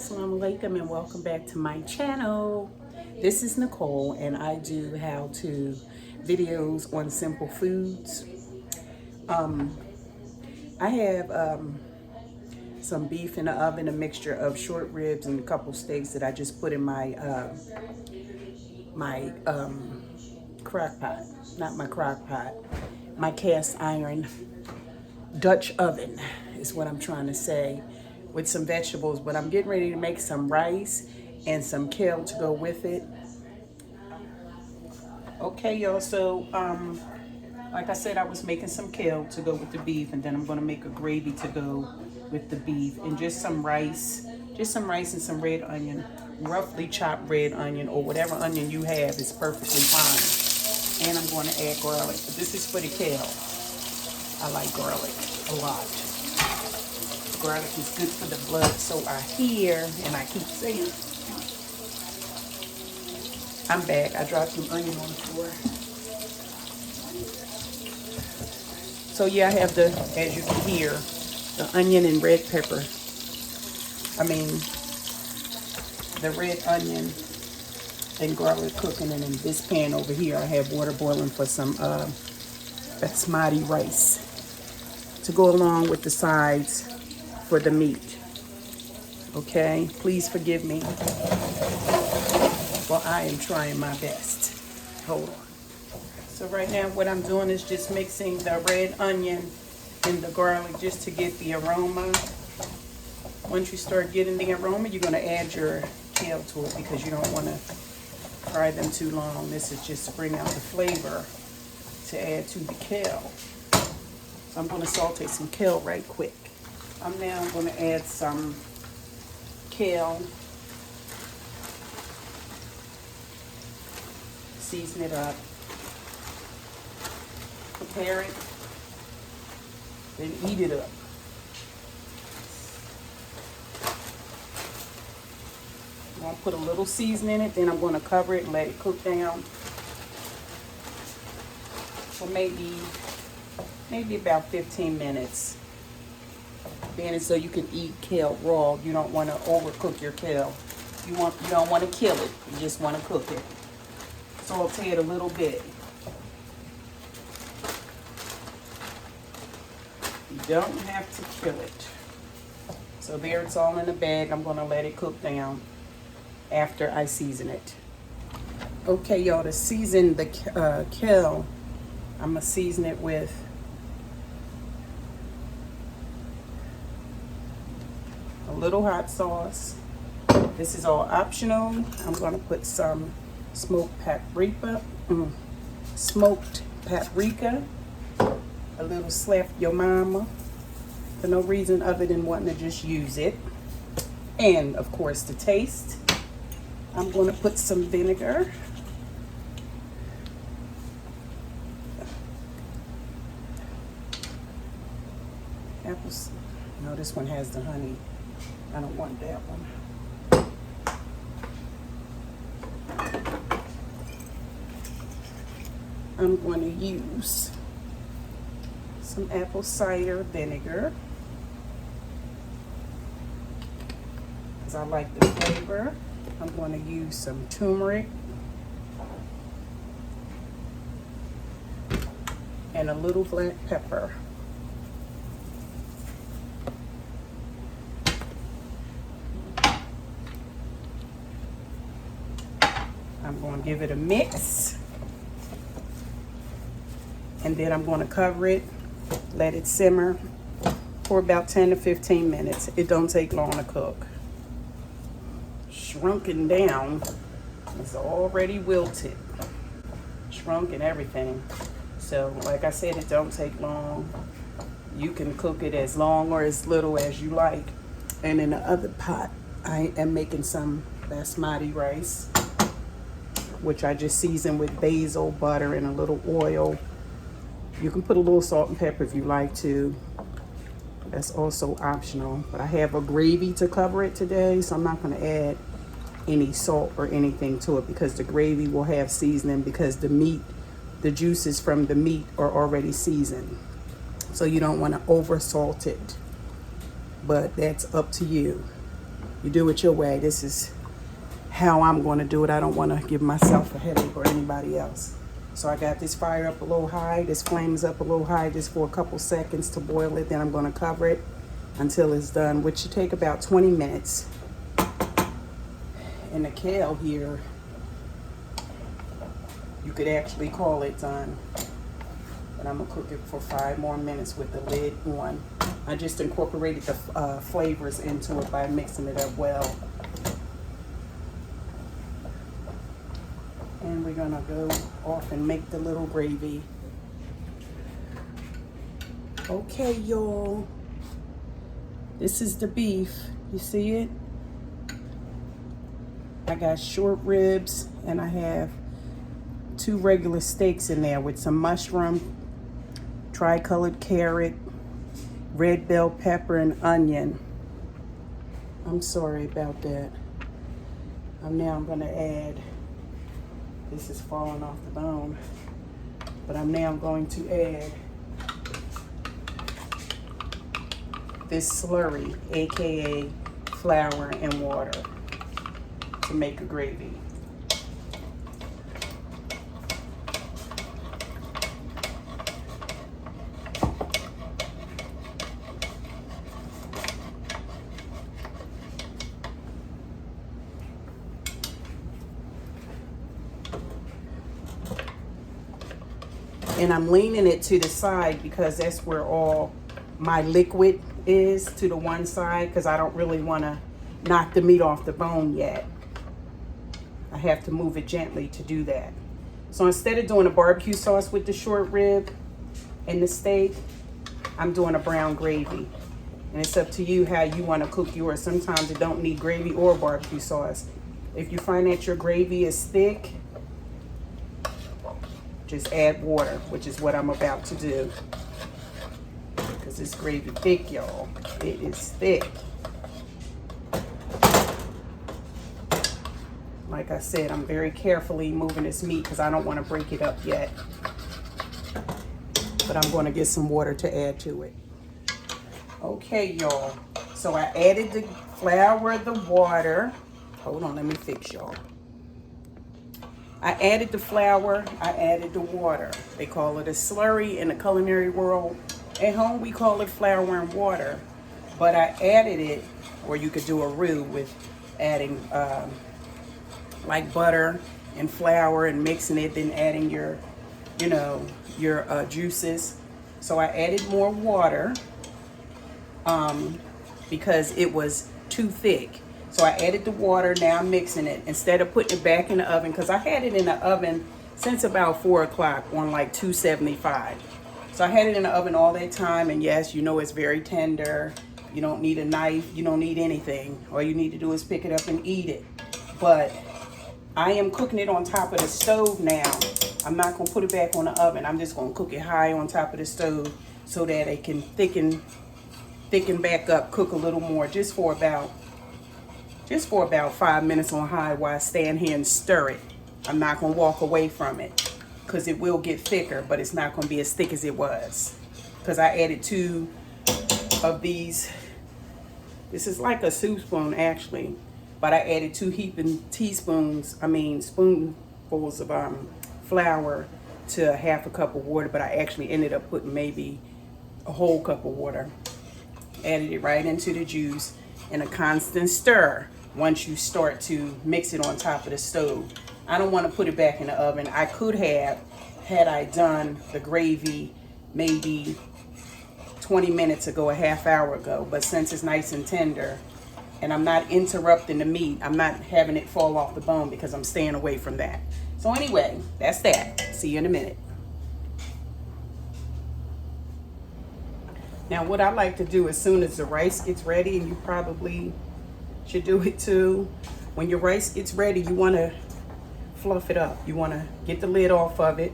Assalamu alaikum and welcome back to my channel. This is Nicole and I do how-to videos on simple foods. I have some beef in the oven, a mixture of short ribs and a couple steaks that I just put in my crock pot. Not my crock pot, my cast iron Dutch oven is what I'm trying to say, with some vegetables. But I'm getting ready to make some rice and some kale to go with it. Okay, y'all, so like I said, I was making some kale to go with the beef, and then I'm going to make a gravy to go with the beef, and just some rice and some red onion, roughly chopped red onion, or whatever onion you have is perfectly fine. And I'm going to add garlic, but this is for the kale. I like garlic a lot. Garlic is good for the blood, so I hear, and I keep saying. I'm back. I dropped some onion on the floor. So yeah, I have the, as you can hear, the onion and red pepper. I mean, the red onion and garlic cooking, and in this pan over here, I have water boiling for some basmati rice to go along with the sides for the meat. Okay, please forgive me. Well, I am trying my best. Hold on. So right now what I'm doing is just mixing the red onion and the garlic just to get the aroma. Once you start getting the aroma, you're going to add your kale to it, because you don't want to fry them too long. This is just to bring out the flavor to add to the kale. So I'm going to saute some kale right quick. I'm now going to add some kale. Season it up. Prepare it. Then eat it up. I'm going to put a little seasoning in it. Then I'm going to cover it and let it cook down for maybe about 15 minutes. Then so you can eat kale raw. You don't want to overcook your kale. You don't want to kill it. You just want to cook it. Saute it a little bit. You don't have to kill it. So there, it's all in the bag. I'm going to let it cook down after I season it. Okay, y'all, to season the kale, I'm going to season it with a little hot sauce. This is all optional. I'm going to put some smoked paprika, a little slap your mama, for no reason other than wanting to just use it. And of course, the taste. I'm going to put some vinegar. Apples. No, this one has the honey. I don't want that one. I'm going to use some apple cider vinegar, because I like the flavor. I'm going to use some turmeric and a little black pepper. I'm going to give it a mix. And then I'm going to cover it, let it simmer for about 10 to 15 minutes. It don't take long to cook. Shrunken down. It's already wilted. Shrunk and everything. So, like I said, it don't take long. You can cook it as long or as little as you like. And in the other pot, I am making some basmati rice, which I just seasoned with basil, butter, and a little oil. You can put a little salt and pepper if you like to. That's also optional. But I have a gravy to cover it today, so I'm not going to add any salt or anything to it, because the gravy will have seasoning, because the meat, the juices from the meat are already seasoned. So you don't want to over salt it. But that's up to you. You do it your way. This is how I'm going to do it. I don't want to give myself a headache or anybody else. So I got this fire up a little high. This flame is up a little high just for a couple seconds to boil it. Then I'm going to cover it until it's done, which should take about 20 minutes. And the kale here, you could actually call it done. But I'm gonna cook it for 5 more minutes with the lid on. I just incorporated the flavors into it by mixing it up well. And we're gonna go off and make the little gravy. Okay, y'all. This is the beef. You see it? I got short ribs and I have 2 regular steaks in there with some mushroom, tri-colored carrot, red bell pepper, and onion. I'm sorry about that. Now I'm gonna add, this is falling off the bone, but I'm now going to add this slurry, AKA flour and water, to make a gravy. And I'm leaning it to the side because that's where all my liquid is, to the one side, because I don't really want to knock the meat off the bone yet. I have to move it gently to do that. So instead of doing a barbecue sauce with the short rib and the steak, I'm doing a brown gravy. And it's up to you how you want to cook yours. Sometimes it don't need gravy or barbecue sauce. If you find that your gravy is thick, just add water, which is what I'm about to do. Because this gravy thick, y'all. It is thick. Like I said, I'm very carefully moving this meat because I don't want to break it up yet. But I'm going to get some water to add to it. Okay, y'all. So I added the flour, the water. Hold on, let me fix y'all. I added the flour, I added the water. They call it a slurry in the culinary world. At home, we call it flour and water. But I added it, or you could do a roux with adding like butter and flour and mixing it, then adding your, your juices. So I added more water because it was too thick. So I added the water. Now I'm mixing it instead of putting it back in the oven, because I had it in the oven since about 4 o'clock on like 275. So I had it in the oven all that time, and yes, it's very tender. You don't need a knife. You don't need anything. All you need to do is pick it up and eat it. But I am cooking it on top of the stove now. I'm not going to put it back on the oven. I'm just going to cook it high on top of the stove so that it can thicken back up, cook a little more, just for about 5 minutes on high while I stand here and stir it. I'm not going to walk away from it because it will get thicker, but it's not going to be as thick as it was because I added 2 of these. This is like a soup spoon actually, but I added 2 spoonfuls of flour to half a cup of water, but I actually ended up putting maybe a whole cup of water. Added it right into the juice and a constant stir once you start to mix it on top of the stove. I don't want to put it back in the oven. I could have, had I done the gravy maybe 20 minutes ago, a half hour ago, but since it's nice and tender and I'm not interrupting the meat, I'm not having it fall off the bone because I'm staying away from that. So anyway, that's that. See you in a minute. Now what I like to do as soon as the rice gets ready, and you probably should do it too, when your rice gets ready, you want to fluff it up. You want to get the lid off of it,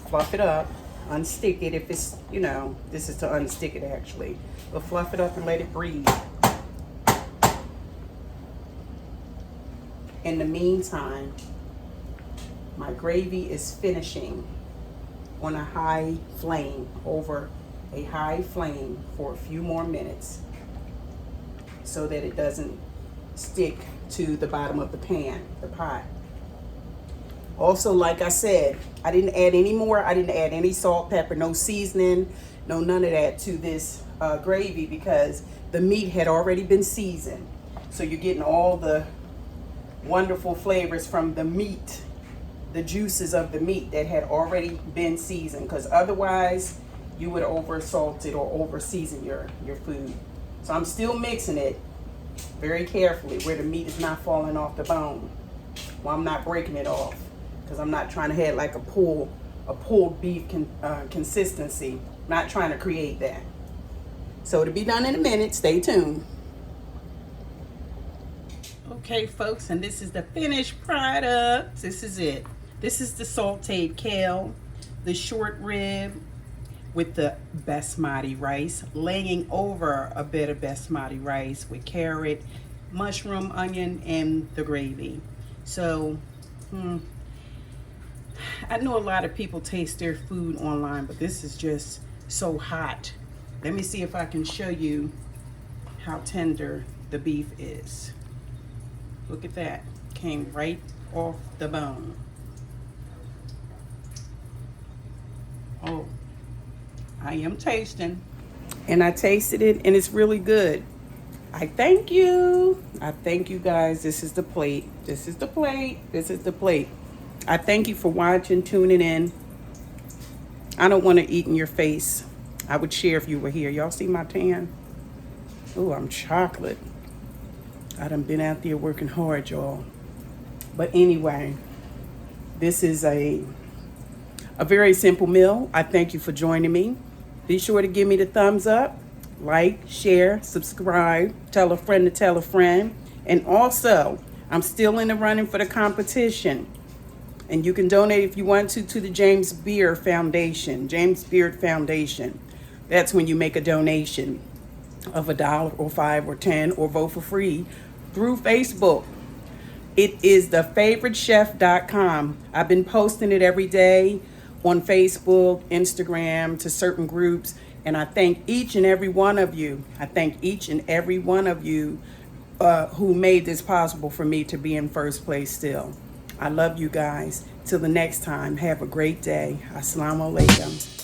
fluff it up, unstick it if it's, this is to unstick it actually, but fluff it up and let it breathe. In the meantime, my gravy is finishing on a high flame, over a high flame for a few more minutes so that it doesn't stick to the bottom of the pan, the pot. Also, like I said, I didn't add any more. I didn't add any salt, pepper, no seasoning, no none of that to this gravy because the meat had already been seasoned. So you're getting all the wonderful flavors from the meat, the juices of the meat that had already been seasoned, because otherwise you would over salt it or over season your food. So I'm still mixing it very carefully where the meat is not falling off the bone. Well, I'm not breaking it off because I'm not trying to have like a pulled beef consistency. Not trying to create that. So it'll be done in a minute. Stay tuned. Okay, folks, and this is the finished product. This is it. This is the sauteed kale, the short rib with the basmati rice, laying over a bit of basmati rice with carrot, mushroom, onion, and the gravy. So, I know a lot of people taste their food online, but this is just so hot. Let me see if I can show you how tender the beef is. Look at that. Came right off the bone. Oh, I am tasting. And I tasted it and it's really good. I thank you. I thank you guys. This is the plate. This is the plate. This is the plate. I thank you for watching, tuning in. I don't want to eat in your face. I would share if you were here. Y'all see my tan? Oh, I'm chocolate. I done been out there working hard, y'all. But anyway, this is a very simple meal. I thank you for joining me. Be sure to give me the thumbs up, like, share, subscribe, tell a friend to tell a friend. And also, I'm still in the running for the competition. And you can donate if you want to the James Beard Foundation. James Beard Foundation. That's when you make a donation of $1 or $5 or $10 or vote for free through Facebook. It is thefavoritechef.com. I've been posting it every day on Facebook, Instagram, to certain groups. And I thank each and every one of you. I thank each and every one of you who made this possible for me to be in first place still. I love you guys. Till the next time, have a great day. Assalamu alaikum.